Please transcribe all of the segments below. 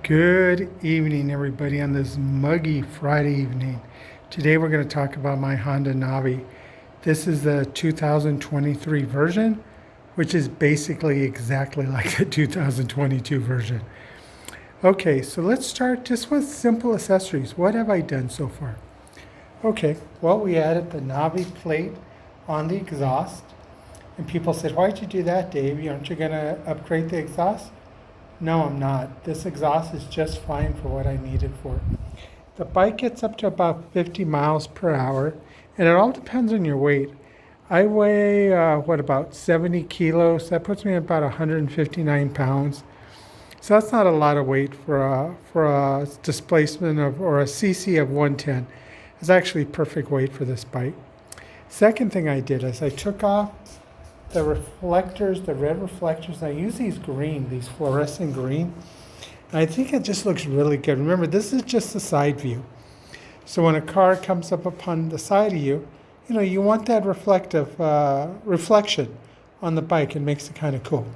Good evening, everybody, on this muggy Friday evening. Today we're going to talk about my Honda Navi. This is the 2023 version, which is basically exactly like the 2022 version. Okay, so let's start just with simple accessories. What have I done so far? Okay, well, we added the Navi plate on the exhaust. And people said, why'd you do that, Dave? Aren't you going to upgrade the exhaust? No, I'm not. This exhaust is just fine for what I need it for. The bike gets up to about 50 miles per hour, and it all depends on your weight. I weigh, about 70 kilos. That puts me at about 159 pounds. So that's not a lot of weight for a displacement of, or a CC of 110. It's actually perfect weight for this bike. Second thing I did is I took off the reflectors, the red reflectors. I use these green, these fluorescent green. And I think it just looks really good. Remember, this is just the side view. So when a car comes up upon the side of you, you want that reflective reflection on the bike. It makes it kind of cool.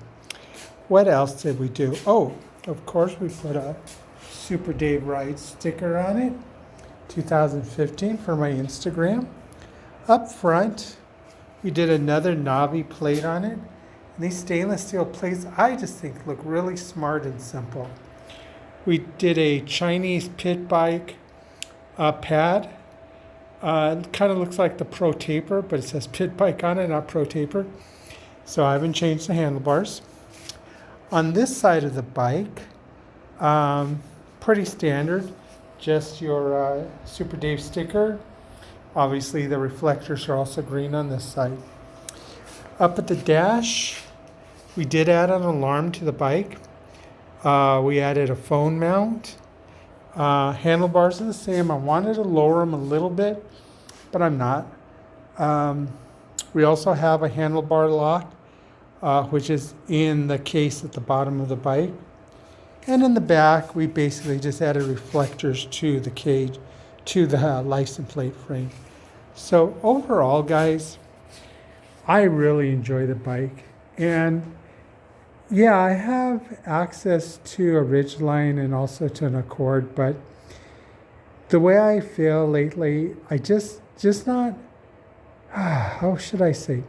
What else did we do? Oh, of course, we put a Super Dave Rides sticker on it, 2015 for my Instagram. Up front, we did another Navi plate on it. And these stainless steel plates, I just think look really smart and simple. We did a Chinese pit bike pad. It kind of looks like the Pro Taper, but it says pit bike on it, not Pro Taper. So I haven't changed the handlebars. On this side of the bike, pretty standard, just your Super Dave sticker. Obviously, the reflectors are also green on this side. Up at the dash, we did add an alarm to the bike. We added a phone mount. Handlebars are the same. I wanted to lower them a little bit, but I'm not. We also have a handlebar lock, which is in the case at the bottom of the bike. And in the back, we basically just added reflectors to the cage, to the license plate frame. So overall, guys, I really enjoy the bike. And yeah, I have access to a Ridgeline and also to an Accord, but the way I feel lately, I just not, how should I say?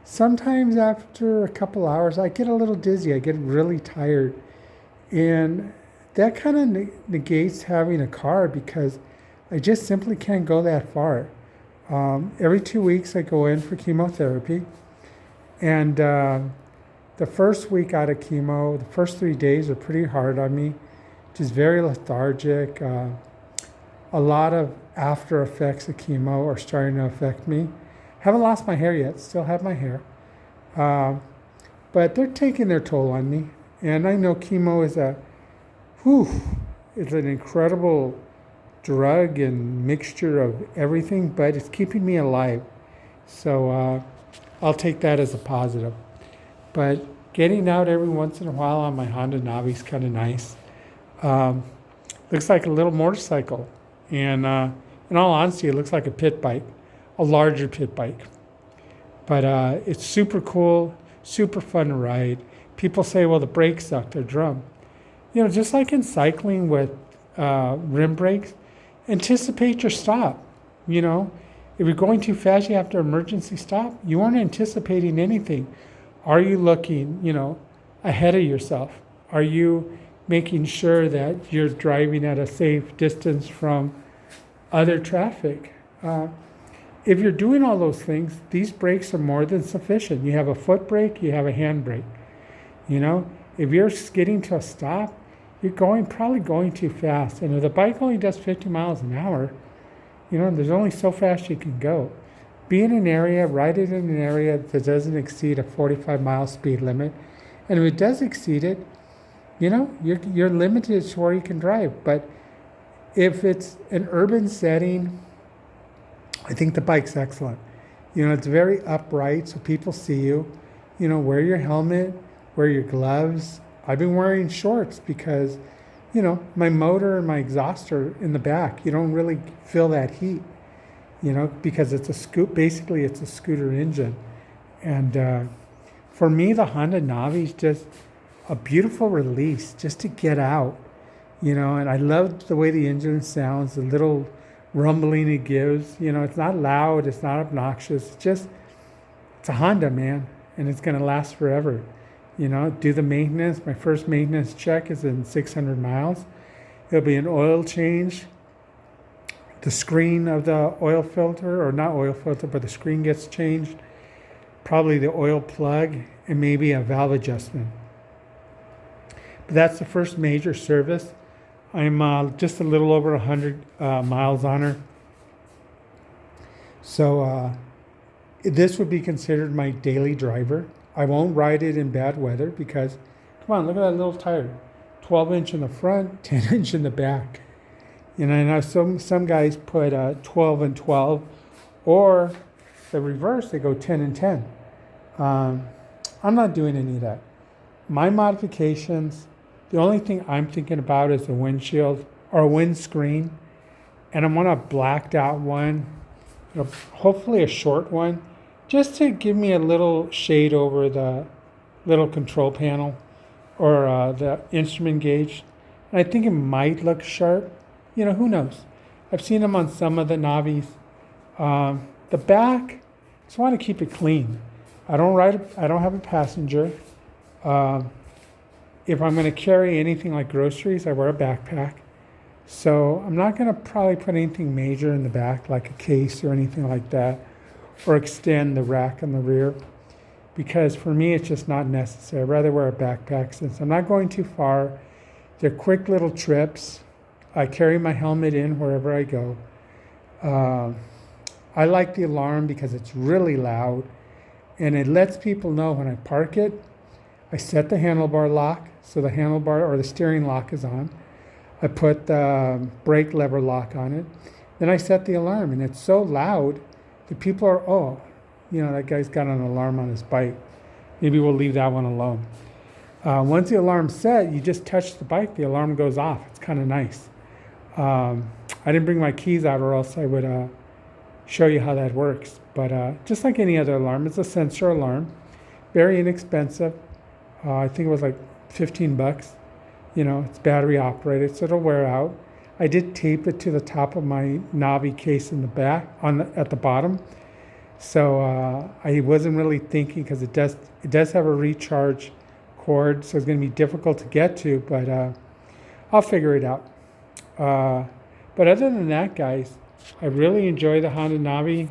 Sometimes after a couple hours, I get a little dizzy. I get really tired. And that kind of negates having a car because I just simply can't go that far. Every 2 weeks I go in for chemotherapy, and the first week out of chemo, the first 3 days are pretty hard on me, just very lethargic. A lot of after effects of chemo are starting to affect me. Haven't lost my hair yet, still have my hair, but they're taking their toll on me. And I know chemo is it's an incredible drug and mixture of everything, but it's keeping me alive. So I'll take that as a positive. But getting out every once in a while on my Honda Navi is kind of nice. Looks like a little motorcycle. And in all honesty, it looks like a pit bike, a larger pit bike. But it's super cool, super fun to ride. People say, well, the brakes suck, they're drum. Just like in cycling with rim brakes, anticipate your stop. If you're going too fast, you have to emergency stop. You aren't anticipating anything. Are you looking, ahead of yourself? Are you making sure that you're driving at a safe distance from other traffic? If you're doing all those things, these brakes are more than sufficient. You have a foot brake, you have a hand brake. If you're skidding to a stop, you're probably going too fast. And if the bike only does 50 miles an hour, there's only so fast you can go. Be in an area, ride it in an area that doesn't exceed a 45-mile speed limit. And if it does exceed it, you're limited to where you can drive. But if it's an urban setting, I think the bike's excellent. It's very upright, so people see you. Wear your helmet, wear your gloves. I've been wearing shorts because, my motor and my exhaust are in the back. You don't really feel that heat, because it's basically it's a scooter engine. And for me, the Honda Navi is just a beautiful release just to get out, And I love the way the engine sounds, the little rumbling it gives. It's not loud, it's not obnoxious. It's a Honda, man, and it's going to last forever. Do the maintenance. My first maintenance check is in 600 miles. It'll be an oil change. The screen of the oil filter, or not oil filter, but the screen gets changed. Probably the oil plug and maybe a valve adjustment. But that's the first major service. I'm just a little over 100 miles on her. So this would be considered my daily driver. I won't ride it in bad weather because, come on, look at that little tire. 12-inch in the front, 10-inch in the back. I know some guys put 12 and 12, or the reverse, they go 10 and 10. I'm not doing any of that. My modifications, the only thing I'm thinking about is a windshield or a windscreen, and I want a blacked out one, hopefully a short one, just to give me a little shade over the little control panel or the instrument gauge. And I think it might look sharp. Who knows? I've seen them on some of the Navis. The back, just want to keep it clean. I don't have a passenger. If I'm going to carry anything like groceries, I wear a backpack. So I'm not going to probably put anything major in the back, like a case or anything like that, or extend the rack in the rear, because for me, it's just not necessary. I'd rather wear a backpack since I'm not going too far. They're quick little trips. I carry my helmet in wherever I go. I like the alarm because it's really loud, and it lets people know when I park it. I set the handlebar lock, so the handlebar or the steering lock is on. I put the brake lever lock on it. Then I set the alarm, and it's so loud that people are, that guy's got an alarm on his bike. Maybe we'll leave that one alone. Once the alarm's set, you just touch the bike, the alarm goes off. It's kind of nice. I didn't bring my keys out, or else I would show you how that works. But just like any other alarm, it's a sensor alarm, very inexpensive. I think it was like $15. It's battery operated, so it'll wear out. I did tape it to the top of my Navi case in the back, at the bottom. So I wasn't really thinking, because it does have a recharge cord, so it's going to be difficult to get to, but I'll figure it out. But other than that, guys, I really enjoy the Honda Navi.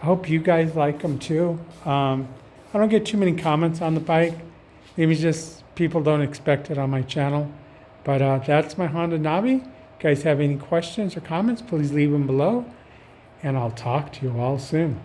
I hope you guys like them too. I don't get too many comments on the bike. Maybe it's just people don't expect it on my channel. But that's my Honda Navi. If you guys have any questions or comments, please leave them below. And I'll talk to you all soon.